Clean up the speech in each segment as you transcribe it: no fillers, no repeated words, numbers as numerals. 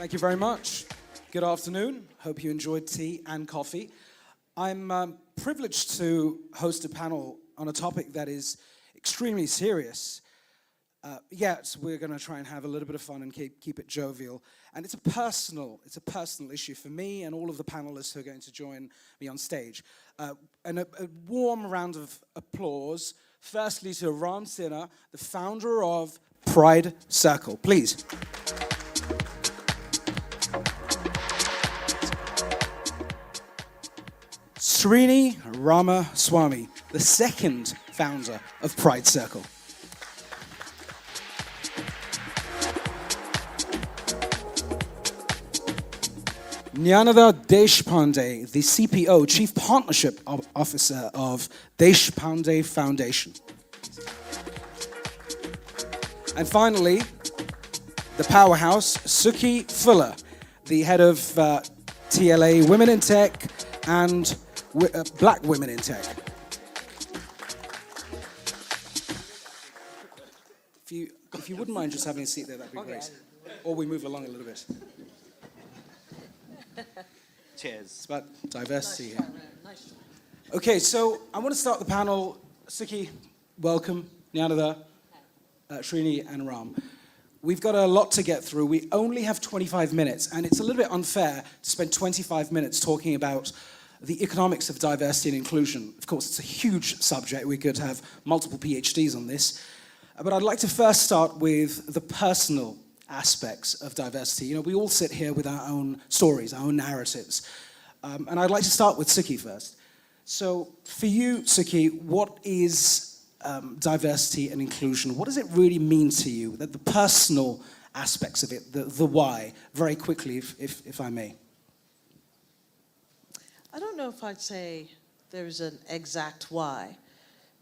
Thank you very much. Good afternoon. Hope you enjoyed tea and coffee. I'm privileged to host a panel on a topic that is extremely serious. Yet we're going to try and have a little bit of fun and keep it jovial. And it's a personal issue for me and all of the panelists who are going to join me on stage. And a warm round of applause, firstly to Ram Sinha, the founder of Pride Circle. Please. Srini Ramaswamy, the second founder of Pride Circle. Jnanada Deshpande, the CPO, Chief Partnership Officer of Deshpande Foundation. And finally, the powerhouse, Suki Fuller, the head of TLA Women in Tech and Black Women in Tech. If you wouldn't mind just having a seat there, that'd be great. Or we move along a little bit. Cheers. It's about diversity here. Okay, so I want to start the panel. Suki, welcome. Jnanada, Srini, and Ram. We've got a lot to get through. We only have 25 minutes, and it's a little bit unfair to spend 25 minutes talking about the economics of diversity and inclusion. Of course, it's a huge subject. We could have multiple PhDs on this. But I'd like to first start with the personal aspects of diversity. You know, we all sit here with our own stories, our own narratives. And I'd like to start with Suki first. So for you, Suki, what is diversity and inclusion? What does it really mean to you? The personal aspects of it, the why, very quickly, if I may. I don't know if I'd say there's an exact why. I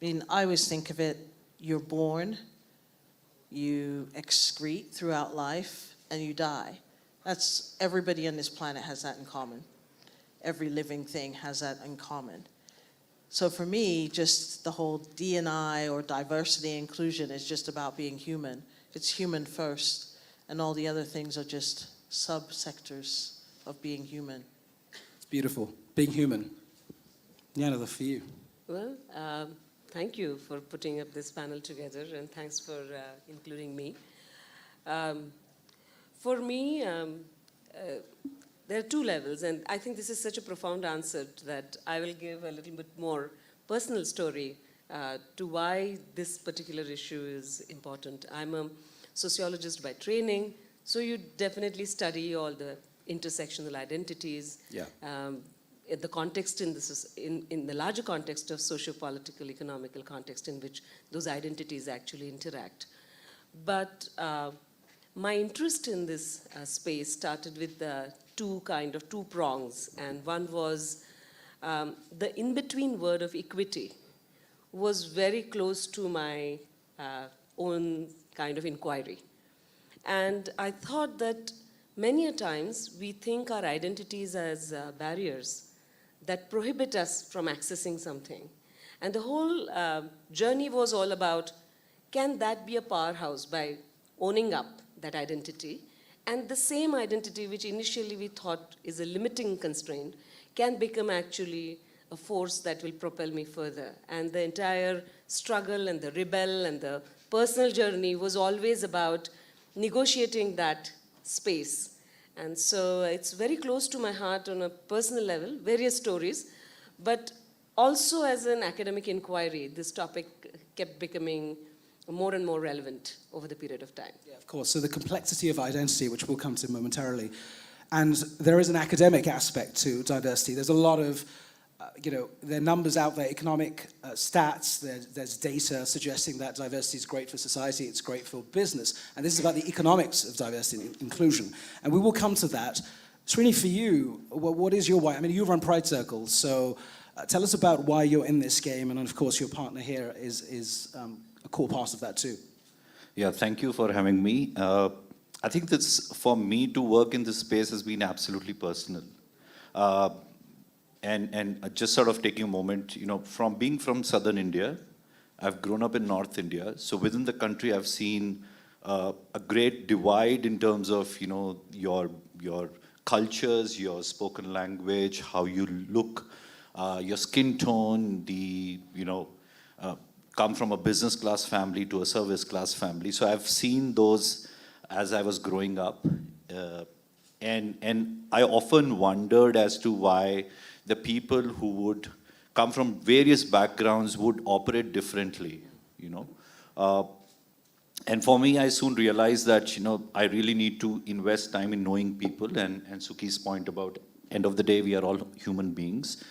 mean, I always think of it, you're born, you excrete throughout life, and you die. That's, everybody on this planet has that in common. Every living thing has that in common. So for me, just the whole D&I or diversity inclusion is just about being human. It's human first, and all the other things are just subsectors of being human. It's beautiful. Being human. Jnanada, for you. Well, thank you for putting up this panel together, and thanks for including me. For me, there are two levels, and I think this is such a profound answer that I will give a little bit more personal story to why this particular issue is important. I'm a sociologist by training, so you definitely study all the intersectional identities. Yeah. In the context, in the larger context of socio-political, economical context in which those identities actually interact. But my interest in this space started with two prongs, and one was the in-between word of equity was very close to my own kind of inquiry. And I thought that many a times we think our identities as barriers that prohibit us from accessing something. And the whole journey was all about, can that be a powerhouse by owning up that identity? And the same identity which initially we thought is a limiting constraint can become actually a force that will propel me further. And the entire struggle and the rebel and the personal journey was always about negotiating that space. And so it's very close to my heart on a personal level, various stories, but also as an academic inquiry, this topic kept becoming more and more relevant over the period of time. Yeah, of course. So the complexity of identity, which we'll come to momentarily, and there is an academic aspect to diversity. There's a lot of, there are numbers out there, economic stats, there's data suggesting that diversity is great for society, it's great for business, and this is about the economics of diversity and inclusion. And we will come to that. Srini, for you, what is your why? I mean, you run Pride Circles, so tell us about why you're in this game, and of course your partner here is a core part of that too. Yeah, thank you for having me. I think that's, for me to work in this space has been absolutely personal. And just sort of taking a moment, from being from southern India, I've grown up in North India. So within the country, I've seen a great divide in terms of, your your cultures, your spoken language, how you look, your skin tone, come from a business class family to a service class family. So I've seen those as I was growing up. And I often wondered as to why the people who would come from various backgrounds would operate differently, you know. And for me, I soon realized that, I really need to invest time in knowing people. And Suki's point about end of the day, we are all human beings.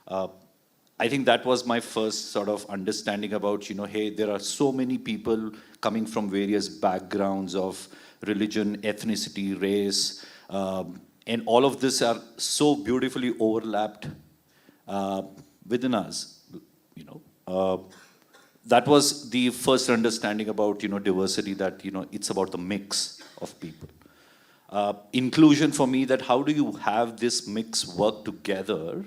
I think that was my first sort of understanding about, hey, there are so many people coming from various backgrounds of religion, ethnicity, race, and all of this are so beautifully overlapped within us, that was the first understanding about, diversity, that, it's about the mix of people. Inclusion for me, that how do you have this mix work together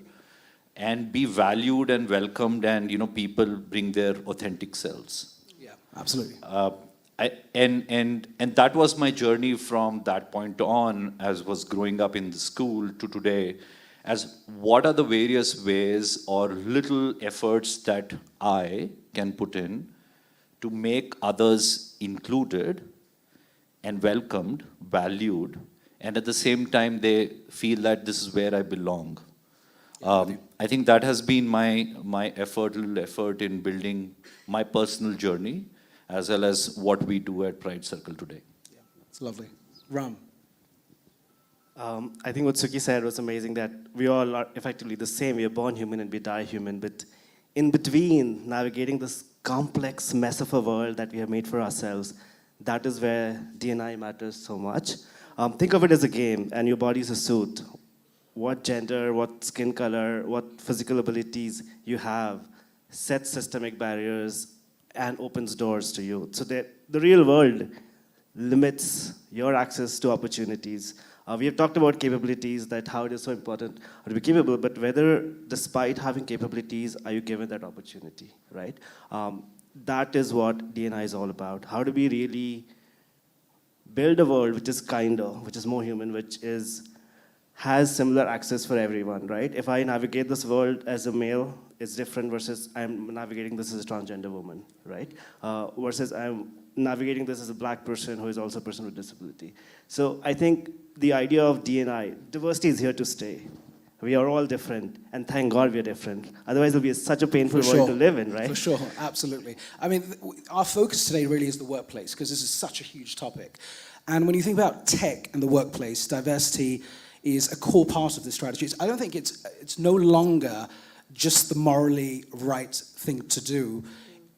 and be valued and welcomed, and, people bring their authentic selves. Yeah, absolutely. And that was my journey from that point on, as was growing up in the school to today, as what are the various ways or little efforts that I can put in to make others included and welcomed, valued, and at the same time they feel that this is where I belong. I think that has been my little effort in building my personal journey, as well as what we do at Pride Circle today. Yeah, it's lovely. Ram. I think what Suki said was amazing, that we all are effectively the same. We are born human and we die human, but in between, navigating this complex mess of a world that we have made for ourselves, that is where D&I matters so much. Think of it as a game, and your body is a suit. What gender, what skin color, what physical abilities you have sets systemic barriers and opens doors to you. So the real world limits your access to opportunities. We have talked about capabilities, that how it is so important to be capable, but whether despite having capabilities, are you given that opportunity, right? That is what D&I is all about. How do we really build a world which is kinder, which is more human, which has similar access for everyone, right? If I navigate this world as a male, it's different versus I'm navigating this as a transgender woman, right? Versus I'm navigating this as a black person who is also a person with disability. So I think the idea of D&I, diversity is here to stay. We are all different, and thank God we are different. Otherwise, it'll be such a painful world to live in, right? For sure, absolutely. I mean, our focus today really is the workplace, because this is such a huge topic. And when you think about tech and the workplace, diversity is a core part of this strategy. I don't think it's no longer just the morally right thing to do.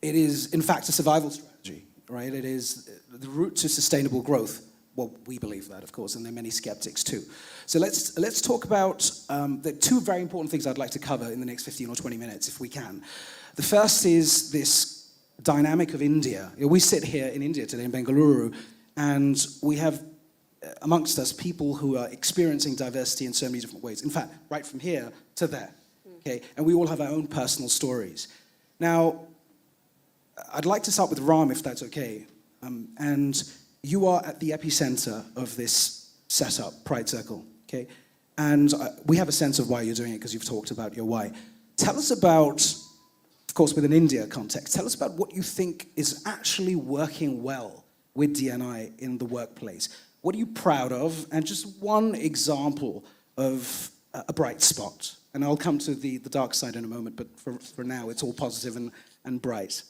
It is, in fact, a survival strategy, right? It is the route to sustainable growth. Well, we believe that, of course, and there are many skeptics too. So let's talk about the two very important things I'd like to cover in the next 15 or 20 minutes, if we can. The first is this dynamic of India. We sit here in India today, in Bengaluru, and we have amongst us people who are experiencing diversity in so many different ways. In fact, right from here to there, okay? And we all have our own personal stories. Now, I'd like to start with Ram, if that's okay. And you are at the epicenter of this setup, Pride Circle, okay? And we have a sense of why you're doing it, because you've talked about your why. Tell us about, of course, with an India context, tell us about what you think is actually working well with D&I in the workplace. What are you proud of? And just one example of a bright spot. And I'll come to the dark side in a moment, but for now, it's all positive and bright.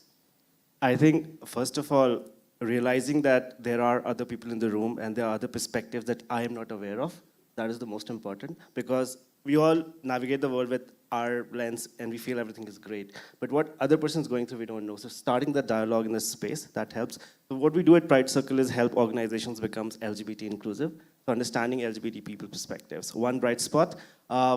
I think, first of all, realizing that there are other people in the room and there are other perspectives that I am not aware of, that is the most important, because we all navigate the world with our lens and we feel everything is great. But what other person's going through, we don't know. So starting the dialogue in this space, that helps. So what we do at Pride Circle is help organizations become LGBT inclusive, so understanding LGBT people perspectives. One bright spot,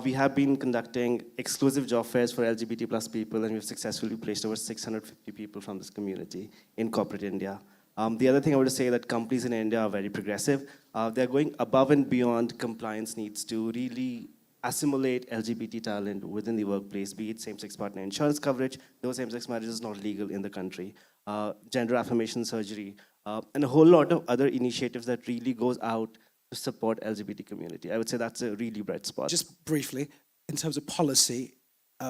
we have been conducting exclusive job fairs for LGBT plus people, and we've successfully placed over 650 people from this community in corporate India. The other thing I want to say that companies in India are very progressive. They're going above and beyond compliance needs to really assimilate LGBT talent within the workplace, be it same-sex partner insurance coverage, though same-sex marriage is not legal in the country, gender affirmation surgery, and a whole lot of other initiatives that really goes out to support LGBT community. I would say that's a really bright spot. Just briefly, in terms of policy,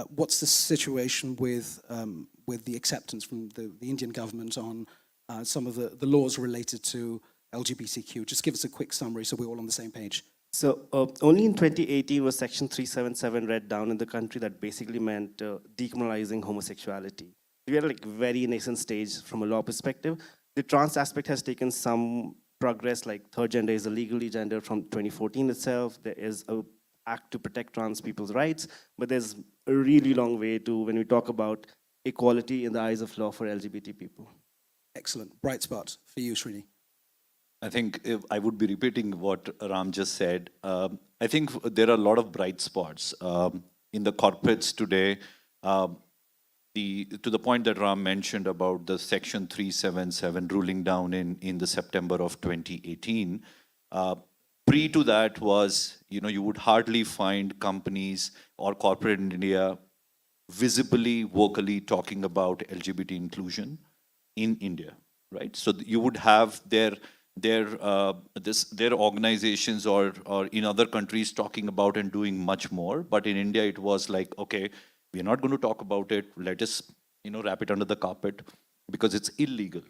what's the situation with the acceptance from the Indian government on some of the laws related to LGBTQ? Just give us a quick summary so we're all on the same page. So only in 2018 was Section 377 read down in the country that basically meant decriminalizing homosexuality. We are like very nascent stage from a law perspective. The trans aspect has taken some progress, like third gender is a legally gender from 2014 itself. There is a act to protect trans people's rights, but there's a really long way to when we talk about equality in the eyes of law for LGBT people. Excellent. Bright spot for you, Srini. I think if I would be repeating what Ram just said. I think there are a lot of bright spots in the corporates today. To the point that Ram mentioned about the Section 377 ruling down in the September of 2018. Pre to that was, you would hardly find companies or corporate in India visibly, vocally talking about LGBT inclusion in India, right? So you would have their organizations or in other countries talking about and doing much more, but in India it was like, okay, we're not going to talk about it. Let us, wrap it under the carpet because it's illegal.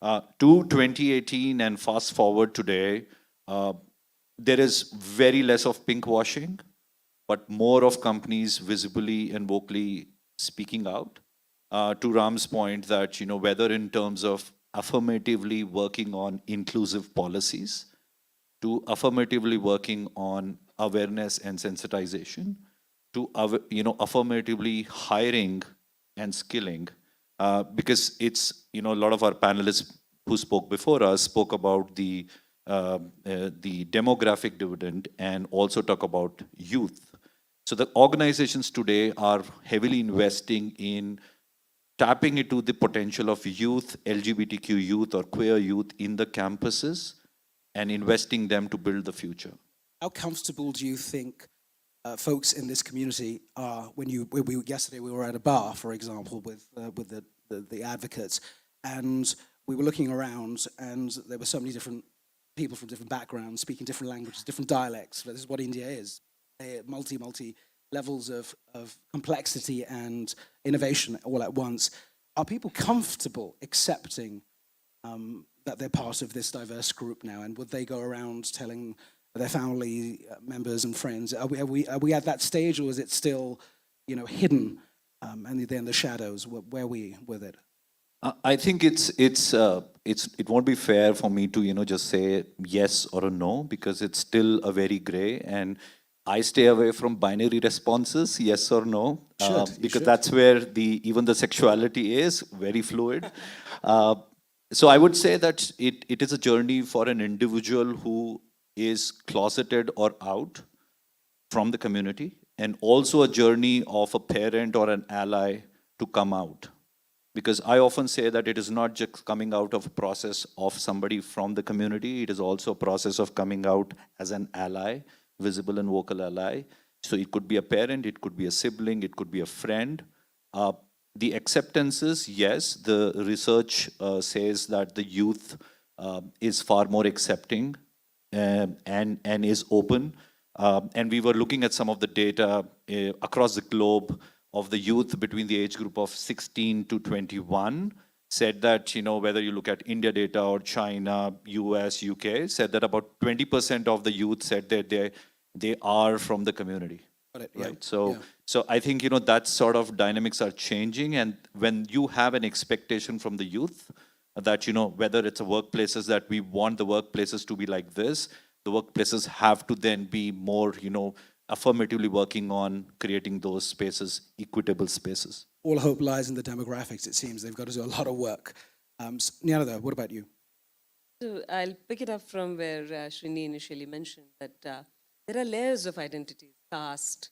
To 2018 and fast forward today, there is very less of pink washing, but more of companies visibly and vocally speaking out. To Ram's point that, whether in terms of affirmatively working on inclusive policies, to affirmatively working on awareness and sensitization, to affirmatively hiring and skilling, because it's a lot of our panelists who spoke before us spoke about the demographic dividend and also talk about youth. So the organizations today are heavily investing in tapping into the potential of youth, LGBTQ youth or queer youth in the campuses and investing them to build the future. How comfortable do you think folks in this community are when yesterday we were at a bar, for example, with the advocates, and we were looking around and there were so many different people from different backgrounds speaking different languages, different dialects. This is what India is. Multi levels of complexity and innovation all at once. Are people comfortable accepting that they're part of this diverse group now? And would they go around telling their family members and friends? Are we at that stage, or is it still, hidden and they're in the shadows? Where are we with it? I think it won't be fair for me to just say yes or a no, because it's still a very gray, and I stay away from binary responses, yes or no, because that's where even the sexuality is very fluid. So I would say that it is a journey for an individual who is closeted or out from the community, and also a journey of a parent or an ally to come out. Because I often say that it is not just coming out of a process of somebody from the community, it is also a process of coming out as an ally, visible and vocal ally. So it could be a parent, it could be a sibling, it could be a friend. The acceptances, yes, the research says that the youth is far more accepting and is open. And we were looking at some of the data across the globe of the youth between the age group of 16 to 21, said that, whether you look at India data or China, US, UK, said that about 20% of the youth said that they are from the community. Right. Yeah. So I think, that sort of dynamics are changing. And when you have an expectation from the youth that, whether it's a workplaces that we want the workplaces to be like this, the workplaces have to then be more, affirmatively working on creating those spaces, equitable spaces. All hope lies in the demographics, it seems. They've got to do a lot of work. Nyanada, what about you? So I'll pick it up from where Srini initially mentioned that there are layers of identities: caste,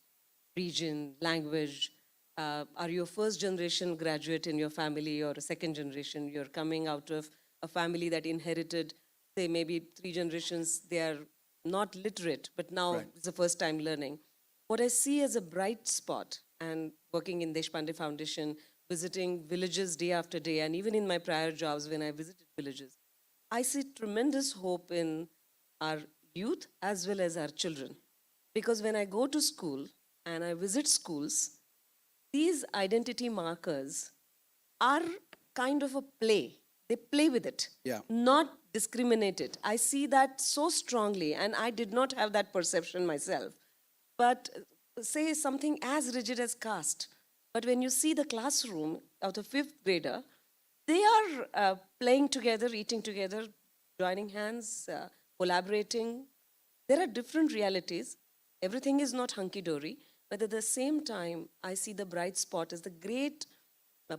region, language. Are you a first generation graduate in your family or a second generation? You're coming out of a family that inherited, say, maybe 3 generations, they are not literate, but now it's the first time learning. What I see as a bright spot, and working in Deshpande Foundation, visiting villages day after day, and even in my prior jobs when I visited villages, I see tremendous hope in our youth as well as our children. Because when I go to school and I visit schools, these identity markers are kind of a play. They play with it, Yeah. not discriminate it. I see that so strongly, and I did not have that perception myself. But say something as rigid as caste. But when you see the classroom of the fifth grader, they are playing together, eating together, joining hands, collaborating. There are different realities. Everything is not hunky-dory. But at the same time, I see the bright spot as the great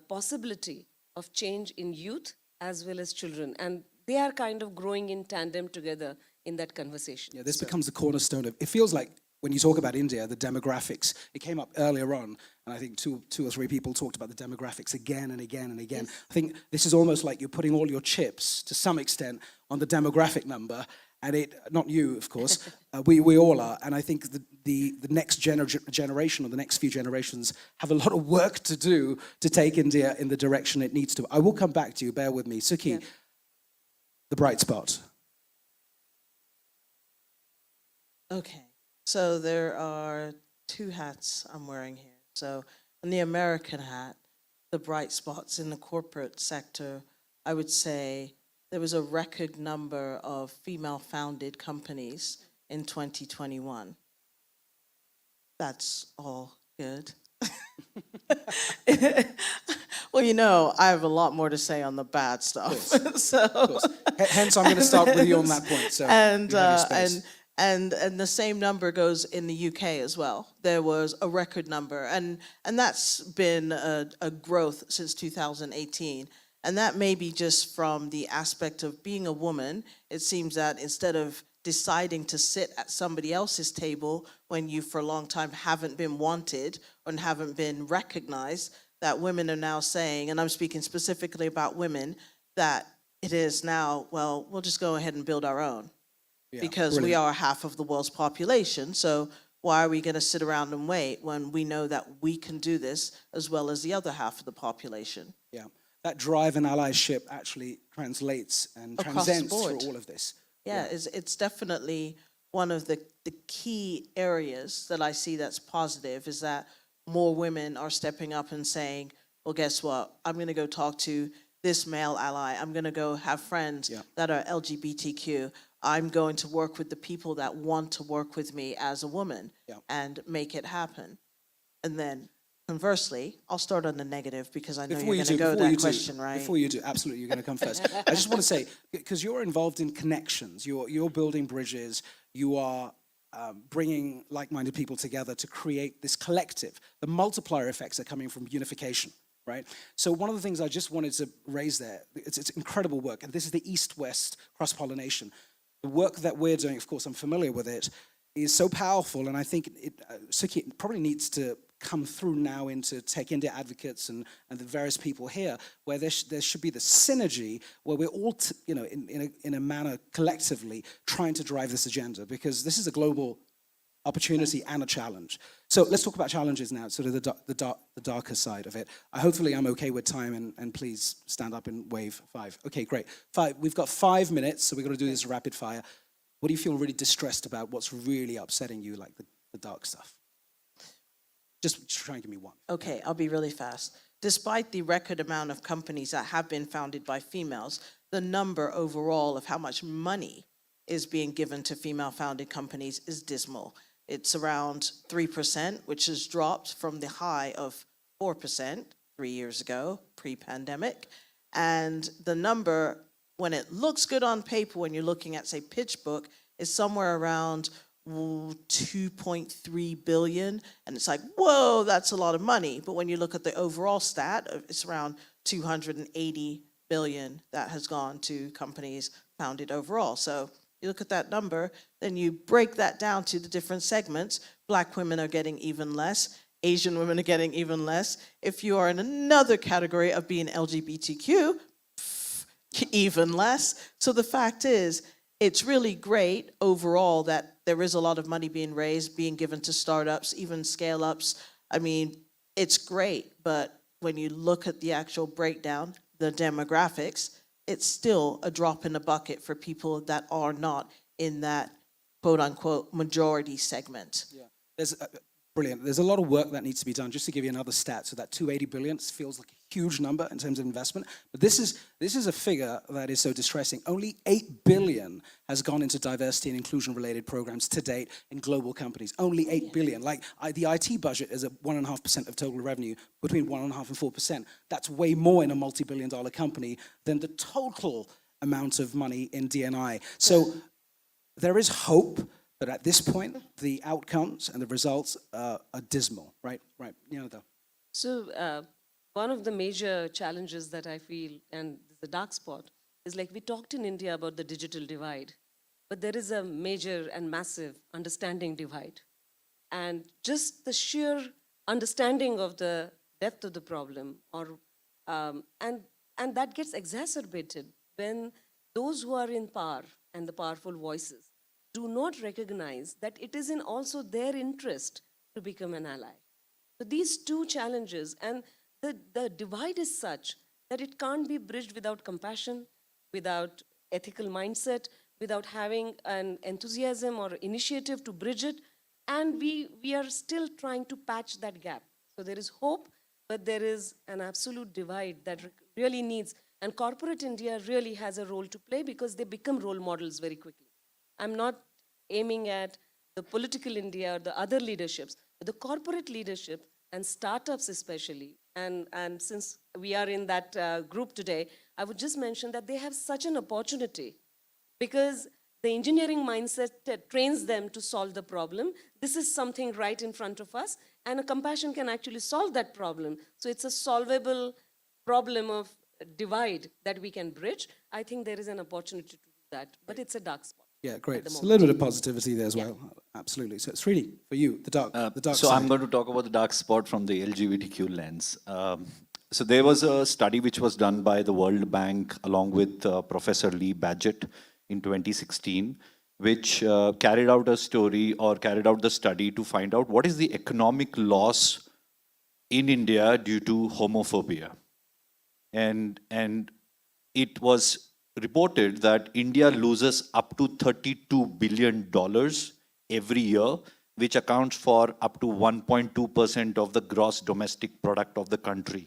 possibility of change in youth as well as children. And they are kind of growing in tandem together in that conversation. Yeah, this becomes the cornerstone of, it feels like when you talk about India, the demographics, it came up earlier on, and I think two or three people talked about the demographics again and again and again. Yes. I think this is almost like you're putting all your chips, to some extent, on the demographic number, and it, not you, of course, we all are, and I think the next generation, or the next few generations, have a lot of work to do to take India in the direction it needs to. I will come back to you, bear with me. Suki, Yeah. the bright spot. Okay, so there are two hats I'm wearing here. So in the American hat, the bright spots in the corporate sector, I would say there was a record number of female-founded companies in 2021. That's all good. Well, you know, I have a lot more to say on the bad stuff. So, Of course. Hence, I'm going to start with you on that point. So and you have your space. and the same number goes in the UK as well. There was a record number, and that's been a growth since 2018. And that may be just from the aspect of being a woman. It seems that instead of deciding to sit at somebody else's table when you for a long time haven't been wanted and haven't been recognized, that women are now saying, and I'm speaking specifically about women, that it is now, well, we'll just go ahead and build our own. Yeah, Because we brilliant. are half of the world's population, so why are we going to sit around and wait when we know that we can do this as well as the other half of the population? Yeah, that drive and allyship actually translates and Across the transcends board. through all of this. Yeah, it's definitely one of the key areas that I see that's positive, is that more women are stepping up and saying, well, guess what? I'm going to go talk to this male ally. I'm going to go have friends Yeah. that are LGBTQ. I'm going to work with the people that want to work with me as a woman Yeah. and make it happen. And then conversely, I'll start on the negative because I know Before you're you going to do, go before you that do, question, right? before you do, absolutely, you're going to come first. I just want to say, because you're involved in connections, you're building bridges, you are bringing like-minded people together to create this collective. The multiplier effects are coming from unification, right? So one of the things I just wanted to raise there, it's incredible work, and this is the East-West cross-pollination. The work that we're doing, of course, I'm familiar with it, is so powerful, and I think Suki probably needs to come through now into Tech India advocates and the various people here, where there should be the synergy where we're all, in a manner collectively trying to drive this agenda, because this is a global opportunity and a challenge. So let's talk about challenges now, sort of the darker side of it. Hopefully I'm okay with time, and please stand up and wave 5. Okay, great. 5. We've got 5 minutes, so we're going to do this rapid fire. What do you feel really distressed about? What's really upsetting you, like the dark stuff? Just try and give me one. Okay, I'll be really fast. Despite the record amount of companies that have been founded by females, the number overall of how much money is being given to female-founded companies is dismal. It's around 3%, which has dropped from the high of 4% 3 years ago, pre-pandemic. And the number, when it looks good on paper, when you're looking at, say, PitchBook, is somewhere around 2.3 billion, and it's like, whoa, that's a lot of money. But when you look at the overall stat, it's around 280 billion that has gone to companies founded overall. So you look at that number, then you break that down to the different segments. Black women are getting even less. Asian women are getting even less. If you are in another category of being LGBTQ, even less. So the fact is, it's really great overall that there is a lot of money being raised, being given to startups, even scale-ups. I mean, it's great, but when you look at the actual breakdown, the demographics, it's still a drop in the bucket for people that are not in that quote unquote majority segment. Yeah. Brilliant. There's a lot of work that needs to be done. Just to give you another stat, so that 280 billion feels like a huge number in terms of investment, but this is a figure that is so distressing. Only 8 billion has gone into diversity and inclusion related programs to date in global companies. Only 8 billion. Like the IT budget is at 1.5% of total revenue, between 1.5% and 4%. That's way more in a multi-billion-dollar company than the total amount of money in D&I. So there is hope. But at this point, the outcomes and the results are dismal, right? Right, Nyanada. So one of the major challenges that I feel, and the dark spot, is like we talked in India about the digital divide, but there is a major and massive understanding divide. And just the sheer understanding of the depth of the problem, and that gets exacerbated when those who are in power and the powerful voices do not recognize that it is in also their interest to become an ally. So these two challenges, and the divide is such that it can't be bridged without compassion, without ethical mindset, without having an enthusiasm or initiative to bridge it, and we are still trying to patch that gap. So there is hope, but there is an absolute divide that really needs, and corporate India really has a role to play because they become role models very quickly. I'm not aiming at the political India or the other leaderships, but the corporate leadership and startups especially. And since we are in that group today, I would just mention that they have such an opportunity because the engineering mindset trains them to solve the problem. This is something right in front of us, and a compassion can actually solve that problem. So it's a solvable problem of divide that we can bridge. I think there is an opportunity to do that, but it's a dark spot. Yeah, great. So a little bit of positivity there as well. Absolutely. So it's really for you, the dark So side. I'm going to talk about the dark spot from the LGBTQ lens. So there was a study which was done by the World Bank along with Professor Lee Badgett in 2016, which carried out the study to find out what is the economic loss in India due to homophobia. And it was reported that India loses up to $32 billion every year, which accounts for up to 1.2% of the gross domestic product of the country.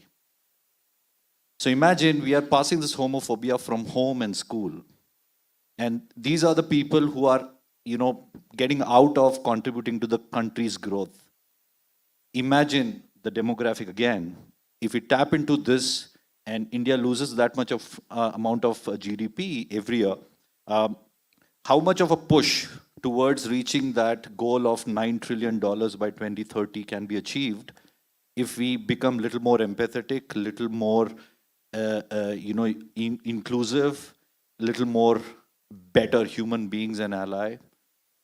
So imagine we are passing this homophobia from home and school. And these are the people who are, getting out of contributing to the country's growth. Imagine the demographic again. If we tap into this, and India loses that much of amount of GDP every year, how much of a push towards reaching that goal of $9 trillion by 2030 can be achieved if we become a little more empathetic, a little more inclusive, a little more better human beings and ally,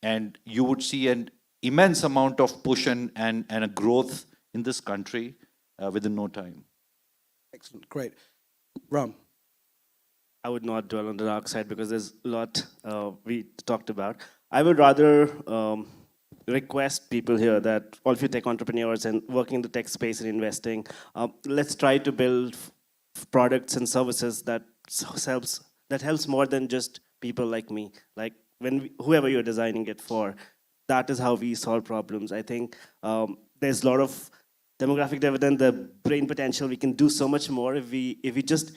and you would see an immense amount of push and a growth in this country within no time. Excellent, great. Ram. I would not dwell on the dark side because there's a lot we talked about. I would rather request people here that all of you tech entrepreneurs and working in the tech space and investing, let's try to build products and services that helps more than just people like me. Like whoever you're designing it for, that is how we solve problems. I think there's a lot of demographic dividend, the brain potential. We can do so much more if we just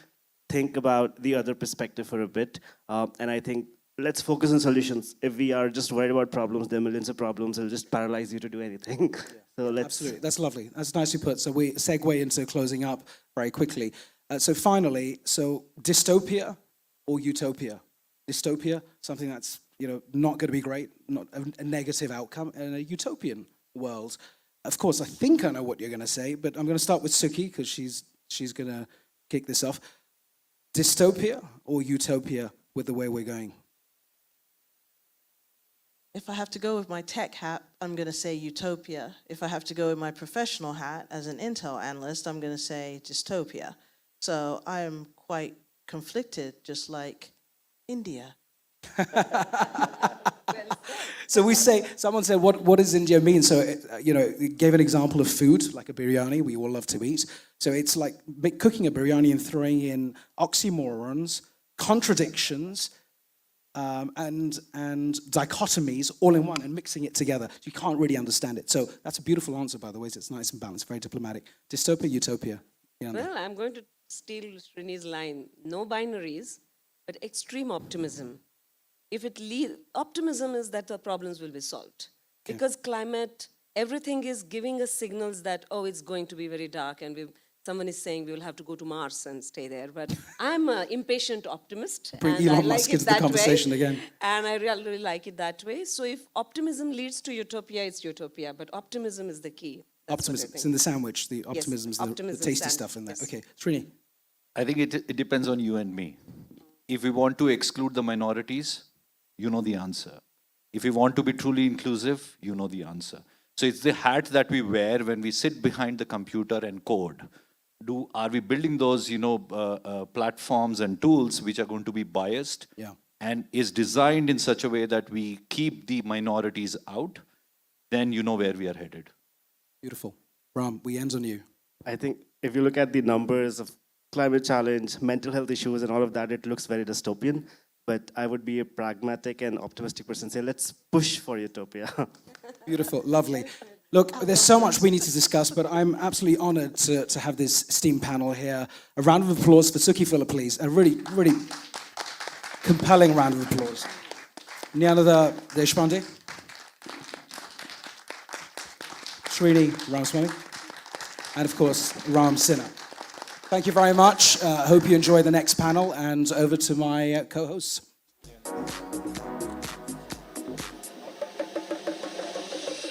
think about the other perspective for a bit. And I think let's focus on solutions. If we are just worried about problems, there are millions of problems. It'll just paralyze you to do anything. So let's. Absolutely, that's lovely. That's nicely put. So we segue into closing up very quickly. So finally, dystopia or utopia? Dystopia, something that's not going to be great, not a negative outcome, and a utopian world. Of course, I think I know what you're going to say, but I'm going to start with Suki because she's going to kick this off. Dystopia or utopia with the way we're going? If I have to go with my tech hat, I'm going to say utopia. If I have to go with my professional hat as an Intel analyst, I'm going to say dystopia. So I am quite conflicted, just like India. So someone said, what does India mean? So, it gave an example of food, like a biryani we all love to eat. So it's like cooking a biryani and throwing in oxymorons, contradictions, and dichotomies all in one and mixing it together. You can't really understand it. So that's a beautiful answer, by the way. It's nice and balanced, very diplomatic. Dystopia, utopia. Yeah, Well, I'm going to steal Srini's line. No binaries, but extreme optimism. If it optimism is that the problems will be solved. Because climate, everything is giving us signals that, oh, it's going to be very dark, and someone is saying we will have to go to Mars and stay there. But I'm an impatient optimist. Bring and I Elon like Musk it into the that conversation way, again. And I really like it that way. So if optimism leads to utopia, it's utopia. But optimism is the key. That's what I Optimism. think. It's in the sandwich. The optimism is the optimism tasty sandwich, stuff in there. yes. Okay, Srini. I think it depends on you and me. If we want to exclude the minorities, you know the answer. If we want to be truly inclusive, you know the answer. So it's the hat that we wear when we sit behind the computer and code. Are we building those, platforms and tools which are going to be biased and is designed in such a way that we keep the minorities out? Then you know where we are headed. Beautiful. Ram, we end on you. I think if you look at the numbers of climate challenge, mental health issues, and all of that, it looks very dystopian. But I would be a pragmatic and optimistic person. Say, let's push for utopia. Beautiful, lovely. Look, there's so much we need to discuss, but I'm absolutely honored to have this esteemed panel here. A round of applause for Suki Phillip, please. A really, really compelling round of applause. Nyanada Deshpande. Srini Ramaswamy. And of course, Ram Sinha. Thank you very much. Hope you enjoy the next panel, and over to my co-hosts.